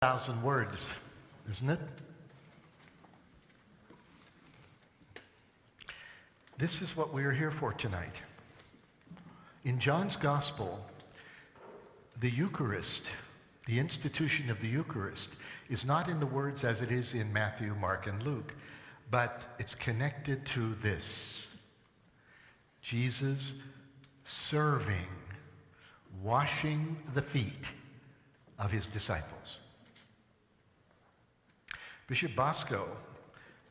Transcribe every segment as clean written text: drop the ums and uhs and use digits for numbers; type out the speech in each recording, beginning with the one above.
1,000 words, isn't it? This is what we are here for tonight. In John's Gospel, the Eucharist, the institution of the Eucharist, is not in the words as it is in Matthew, Mark, and Luke, but it's connected to this: Jesus serving, washing the feet of his disciples. Bishop Bosco,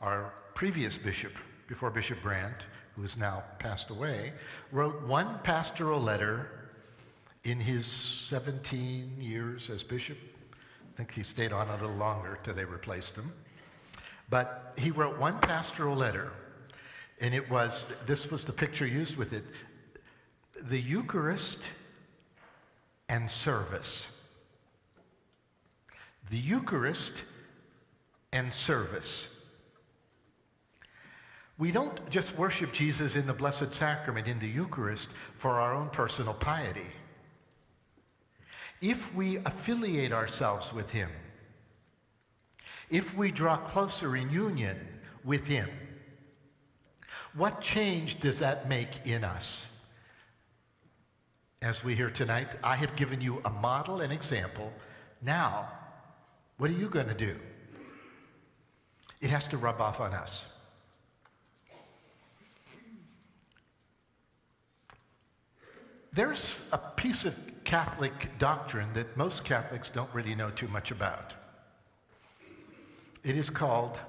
our previous bishop, before Bishop Brandt, who has now passed away, wrote one pastoral letter in his 17 years as bishop. I think he stayed on a little longer till they replaced him. But he wrote one pastoral letter, and this was the picture used with it: the Eucharist and service. The Eucharist and service. We don't just worship Jesus in the Blessed Sacrament, in the Eucharist, for our own personal piety. If we affiliate ourselves with him, if we draw closer in union with him, what change does that make in us? As we hear tonight, I have given you a model and example. Now, what are you going to do? It has to rub off on us. There's a piece of Catholic doctrine that most Catholics don't really know too much about. It is called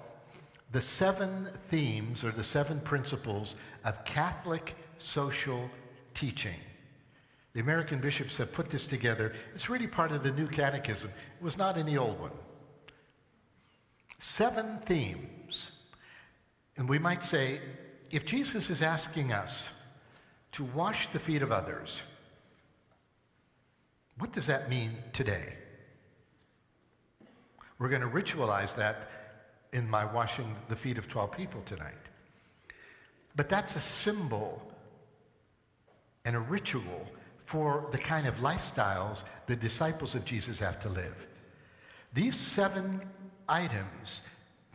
the 7 themes or the 7 principles of Catholic social teaching. The American bishops have put this together. It's really part of the new catechism. It was not in the old one. 7 themes. And we might say, if Jesus is asking us to wash the feet of others, what does that mean today? We're going to ritualize that in my washing the feet of 12 people tonight. But that's a symbol and a ritual for the kind of lifestyles the disciples of Jesus have to live. These 7 items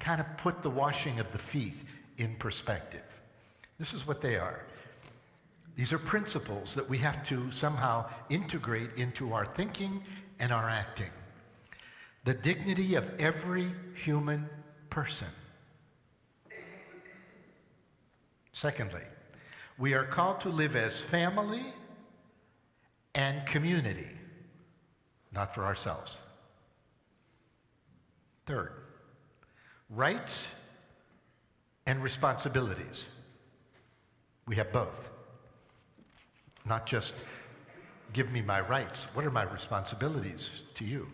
kind of put the washing of the feet in perspective. This is what they are. These are principles that we have to somehow integrate into our thinking and our acting. The dignity of every human person. Secondly, we are called to live as family and community, not for ourselves. Third, rights and responsibilities. We have both. Not just give me my rights. What are my responsibilities to you?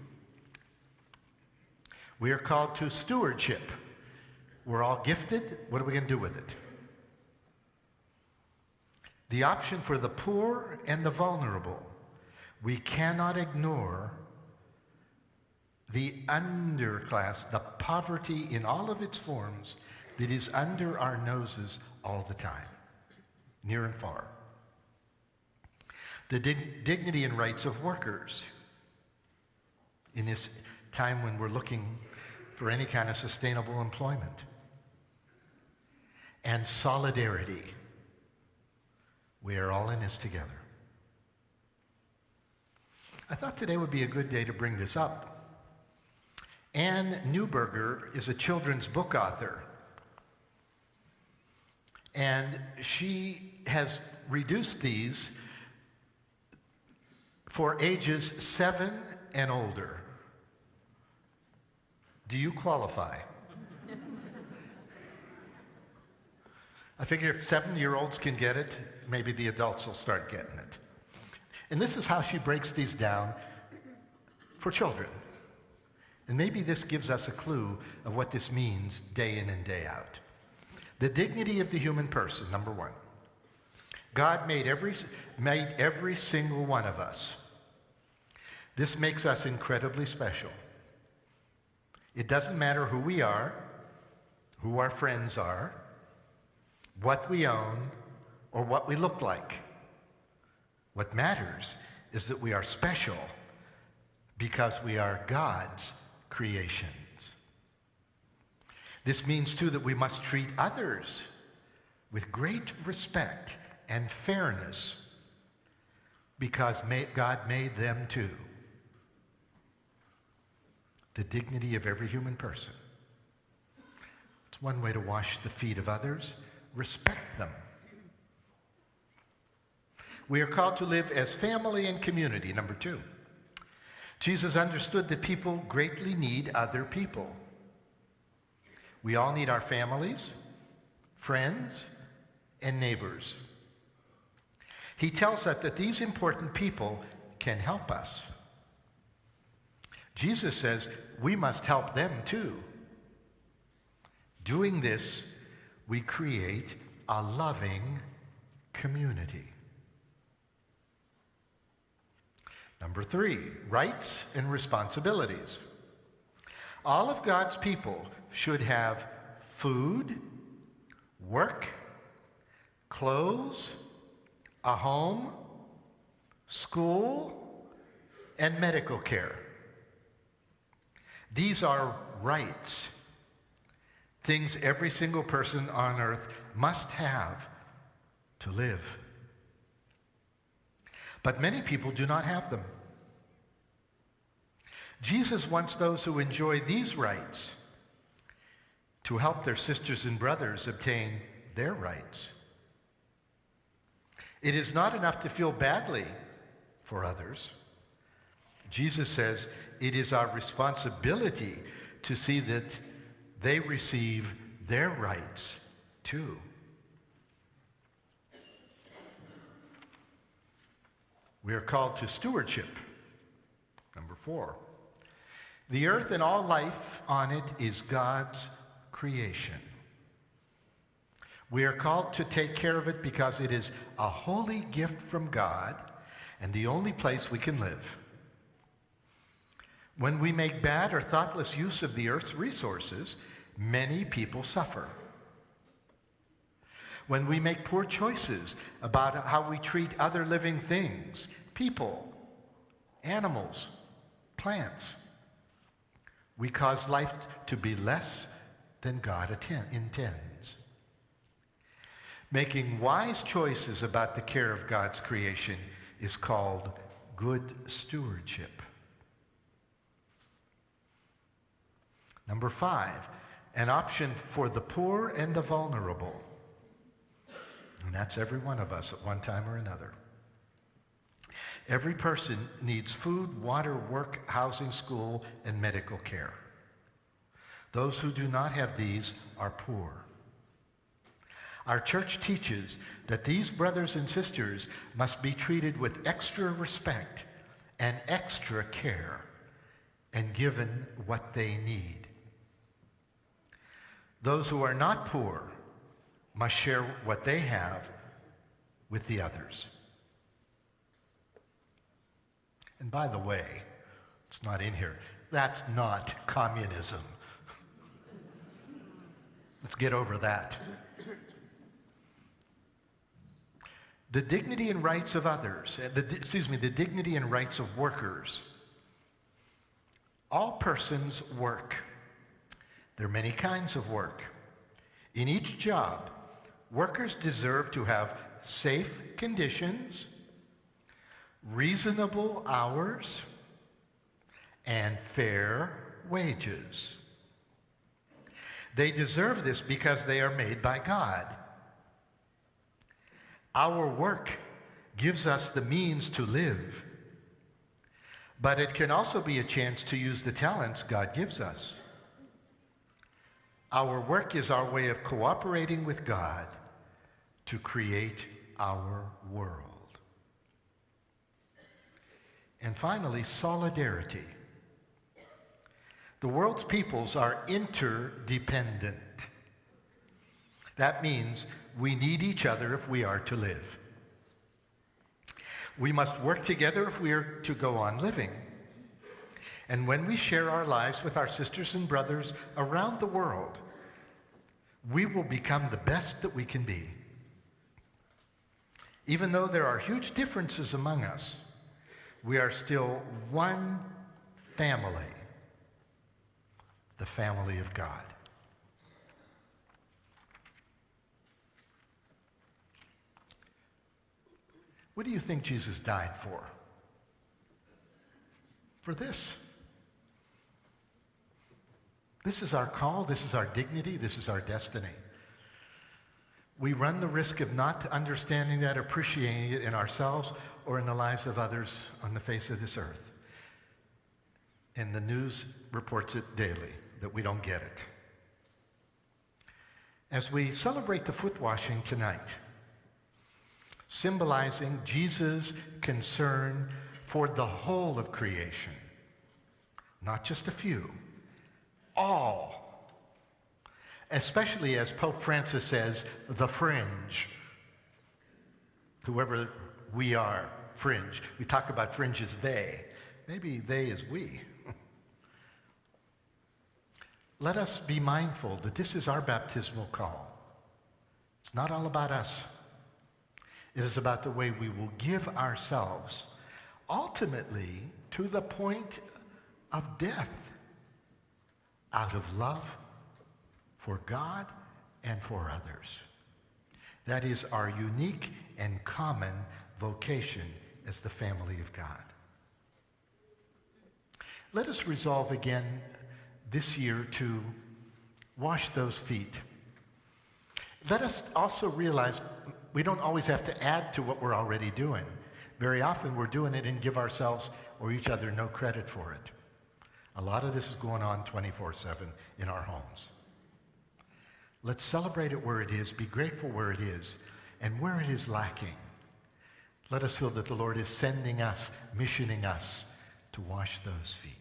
We are called to stewardship. We're all gifted. What are we going to do with it? The option for the poor and the vulnerable. We cannot ignore the underclass, the poverty in all of its forms that is under our noses all the time, near and far. The dignity and rights of workers in this time when we're looking for any kind of sustainable employment. And solidarity. We are all in this together. I thought today would be a good day to bring this up. Anne Neuberger is a children's book author. And she has reduced these for ages 7 and older. Do you qualify? I figure if 7-year-olds can get it, maybe the adults will start getting it. And this is how she breaks these down for children. And maybe this gives us a clue of what this means day in and day out. The dignity of the human person, number 1. God made every single one of us. This makes us incredibly special. It doesn't matter who we are, who our friends are, what we own, or what we look like. What matters is that we are special because we are God's creations. This means, too, that we must treat others with great respect and fairness because God made them too. The dignity of every human person. It's one way to wash the feet of others. Respect them. We are called to live as family and community. Number 2. Jesus understood that people greatly need other people. We all need our families, friends, and neighbors. He tells us that these important people can help us. Jesus says we must help them too. Doing this, we create a loving community. Number 3, rights and responsibilities. All of God's people should have food, work, clothes, a home, school, and medical care. These are rights, things every single person on earth must have to live. But many people do not have them. Jesus wants those who enjoy these rights to help their sisters and brothers obtain their rights. It is not enough to feel badly for others. Jesus says it is our responsibility to see that they receive their rights too. We are called to stewardship. Number 4. The earth and all life on it is God's creation. We are called to take care of it because it is a holy gift from God and the only place we can live. When we make bad or thoughtless use of the earth's resources, many people suffer. When we make poor choices about how we treat other living things, people, animals, plants, we cause life to be less than God intends. Making wise choices about the care of God's creation is called good stewardship. Number 5, an option for the poor and the vulnerable. And that's every one of us at one time or another. Every person needs food, water, work, housing, school, and medical care. Those who do not have these are poor. Our church teaches that these brothers and sisters must be treated with extra respect and extra care and given what they need. Those who are not poor must share what they have with the others. And by the way, it's not in here, that's not communism. Let's get over that. The dignity and rights of others, the dignity and rights of workers. All persons work. There are many kinds of work. In each job, workers deserve to have safe conditions, reasonable hours, and fair wages. They deserve this because they are made by God. Our work gives us the means to live, but it can also be a chance to use the talents God gives us. Our work is our way of cooperating with God to create our world. And finally, solidarity. The world's peoples are interdependent. That means we need each other if we are to live. We must work together if we are to go on living. And when we share our lives with our sisters and brothers around the world, we will become the best that we can be. Even though there are huge differences among us, we are still one family family of God. What do you think Jesus died for? For this. This is our call, this is our dignity, this is our destiny. We run the risk of not understanding that, appreciating it in ourselves or in the lives of others on the face of this earth. And the news reports it daily, that we don't get it. As we celebrate the foot washing tonight, symbolizing Jesus' concern for the whole of creation, not just a few, all. Especially as Pope Francis says, the fringe. Whoever we are, fringe. We talk about fringe as they. Maybe they as we. Let us be mindful that this is our baptismal call. It's not all about us. It is about the way we will give ourselves, ultimately, to the point of death, out of love for God and for others. That is our unique and common vocation as the family of God. Let us resolve again this year to wash those feet. Let us also realize we don't always have to add to what we're already doing. Very often we're doing it and give ourselves or each other no credit for it. A lot of this is going on 24/7 in our homes. Let's celebrate it where it is, be grateful where it is, and where it is lacking. Let us feel that the Lord is sending us, missioning us to wash those feet.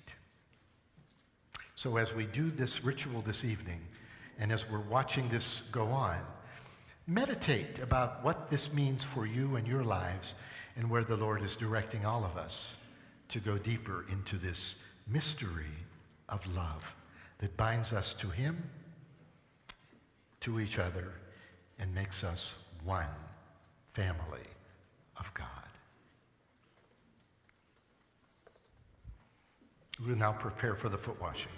So as we do this ritual this evening, and as we're watching this go on, meditate about what this means for you and your lives, and where the Lord is directing all of us to go deeper into this mystery of love that binds us to Him, to each other, and makes us one family of God. We will now prepare for the foot washing.